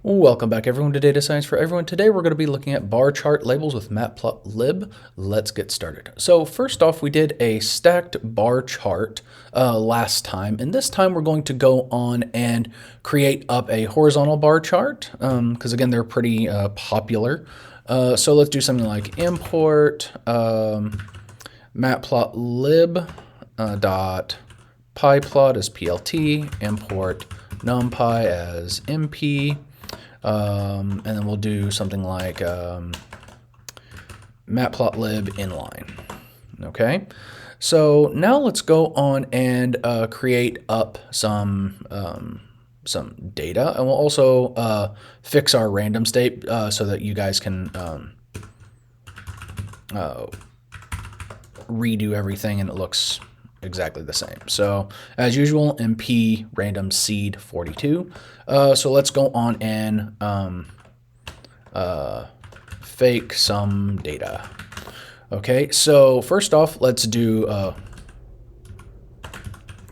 Welcome back everyone to Data Science for Everyone. Today we're going to be looking at bar chart labels with matplotlib. Let's get started. So first off, we did a stacked bar chart last time, and this time we're going to go on and create up a horizontal bar chart because again they're pretty popular. So let's do something like import matplotlib dot pyplot as plt, import numpy as mp. And then we'll do something like matplotlib inline. Okay, so now let's go on and create up some data, and we'll also fix our random state so that you guys can redo everything and it looks exactly the same. So as usual, mp random seed 42. So let's go on and fake some data. Okay, so first off, let's do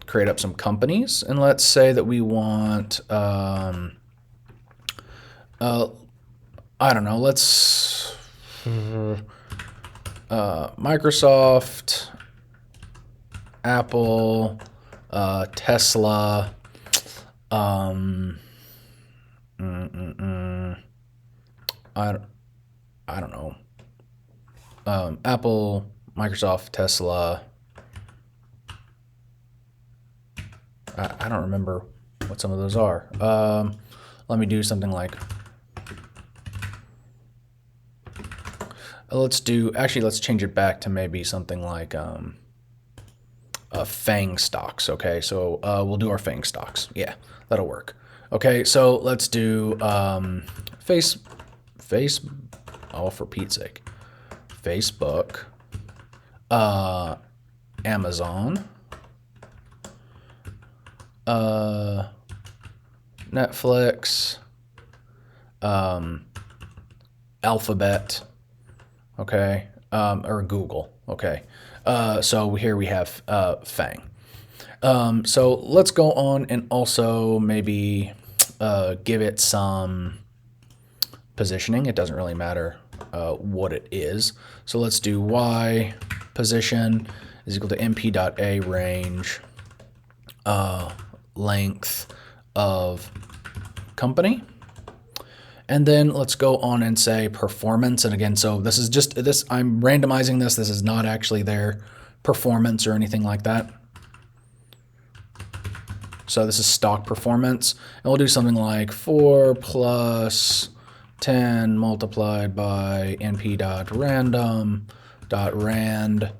create up some companies, and let's say that we want I don't know, let's Microsoft, Apple, Tesla, I don't know, Apple, Microsoft, Tesla. I don't remember what some of those are. Let me do something like, let's change it back to maybe something like FANG stocks. Okay, so we'll do our FANG stocks. Yeah, that'll work. Okay, so let's do oh, for Pete's sake, Facebook, Amazon, Netflix, Alphabet, okay, or Google, okay. So here we have FANG. So let's go on and also maybe give it some positioning. It doesn't really matter what it is. So let's do y position is equal to mp.a range length of company. And then let's go on and say performance. And again, so this is just this, I'm randomizing this. This is not actually their performance or anything like that. So this is stock performance. And we'll do something like 4 plus 10 multiplied by np.random.rand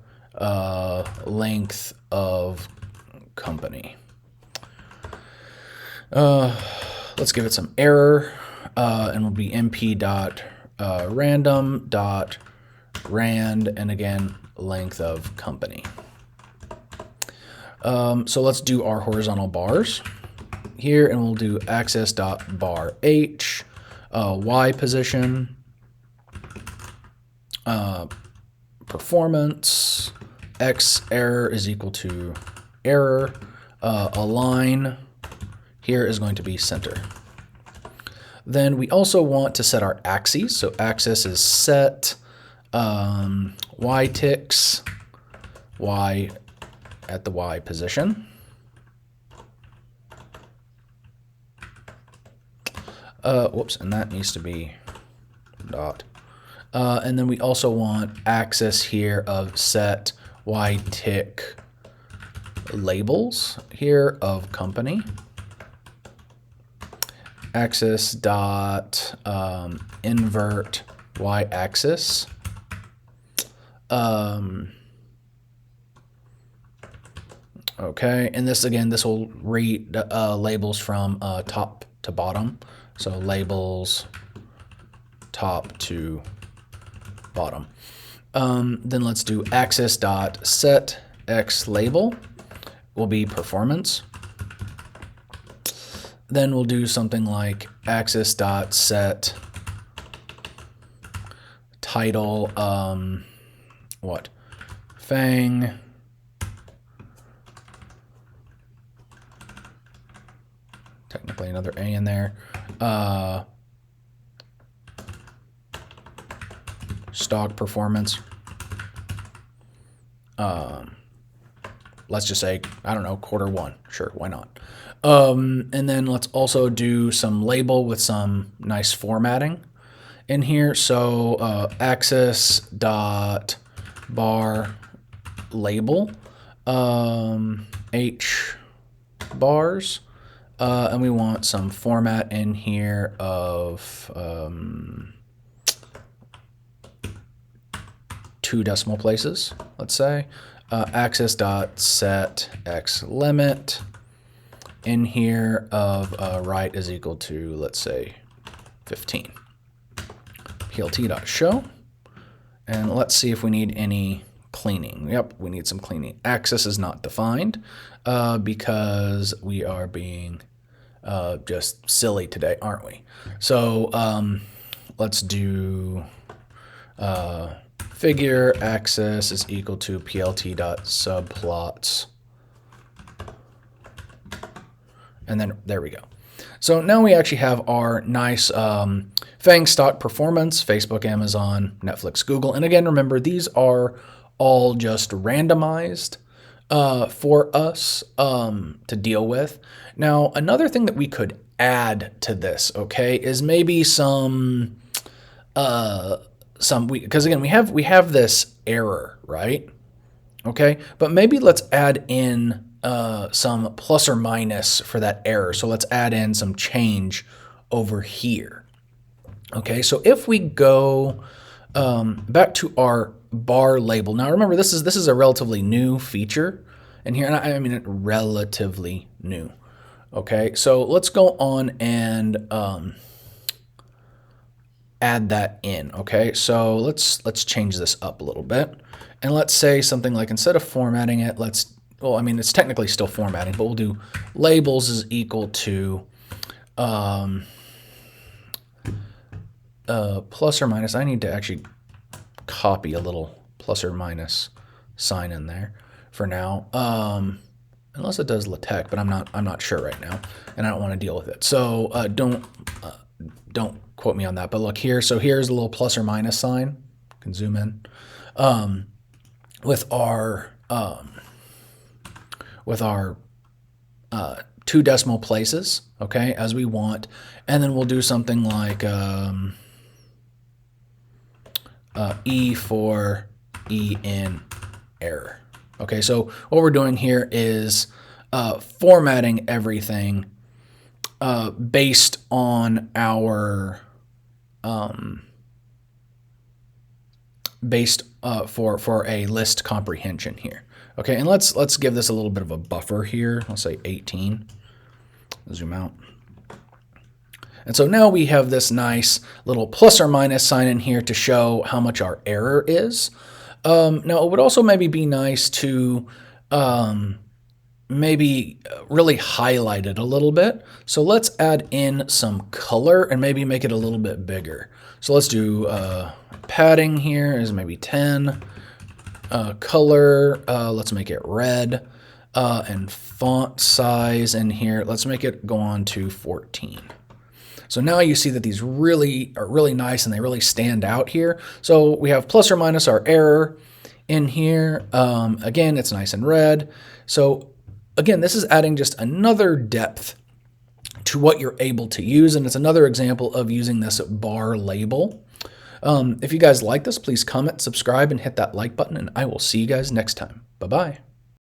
length of company. Let's give it some error. And will be mp.random.rand, and again, length of company. So let's do our horizontal bars here, and we'll do axis.bar h, y position, performance, x error is equal to error, align here is going to be center. Then we also want to set our axes. So axis is set y ticks, y at the y position. Whoops, and that needs to be dot. And then we also want axis here of set y tick labels here of company. Axis dot invert y axis. Okay, and this again, this will read labels from top to bottom. So labels top to bottom. Then let's do axis dot set x label will be performance. Then we'll do something like axis dot set title what FANG technically another A in there. stock performance. Let's just say, I don't know, Q1. Sure, why not? And then let's also do some label with some nice formatting in here. So axis dot bar label h bars, and we want some format in here of 2 decimal places, let's say. Axis dot set x limit in here of right is equal to, let's say, 15. plt dot show, and let's see if we need any cleaning. Yep, we need some cleaning. Axis is not defined because we are being just silly today, aren't we? So let's do figure axis is equal to plt.subplots. And then there we go. So now we actually have our nice Fang stock performance, Facebook, Amazon, Netflix, Google. And again, remember, these are all just randomized for us to deal with. Now, another thing that we could add to this, okay, is maybe because again, we have this error, right? Okay, but maybe let's add in some plus or minus for that error. So let's add in some change over here. Okay, so if we go back to our bar label. Now remember, this is a relatively new feature in here, and I mean relatively new. Okay, so let's go on and add that in. Okay, so let's change this up a little bit, and let's say something like, instead of formatting it, well, I mean, it's technically still formatting, but we'll do labels is equal to plus or minus. I need to actually copy a little plus or minus sign in there for now, unless it does LaTeX, but I'm not sure right now, and I don't want to deal with it. So don't quote me on that. But look here. So here's a little plus or minus sign. You can zoom in with our 2 decimal places, okay, as we want, and then we'll do something like E for E in error. Okay, so what we're doing here is formatting everything based on our for a list comprehension here. Okay, and let's give this a little bit of a buffer here. Let's say 18. Zoom out. And so now we have this nice little plus or minus sign in here to show how much our error is. Now, it would also maybe be nice to maybe really highlight it a little bit. So let's add in some color and maybe make it a little bit bigger. So let's do padding here is maybe 10. Color, let's make it red. And font size in here, let's make it go on to 14. So now you see that these really are really nice and they really stand out here. So we have plus or minus our error in here. Again, it's nice and red. So again, this is adding just another depth to what you're able to use. And it's another example of using this bar label. If you guys like this, please comment, subscribe, and hit that like button. And I will see you guys next time. Bye-bye.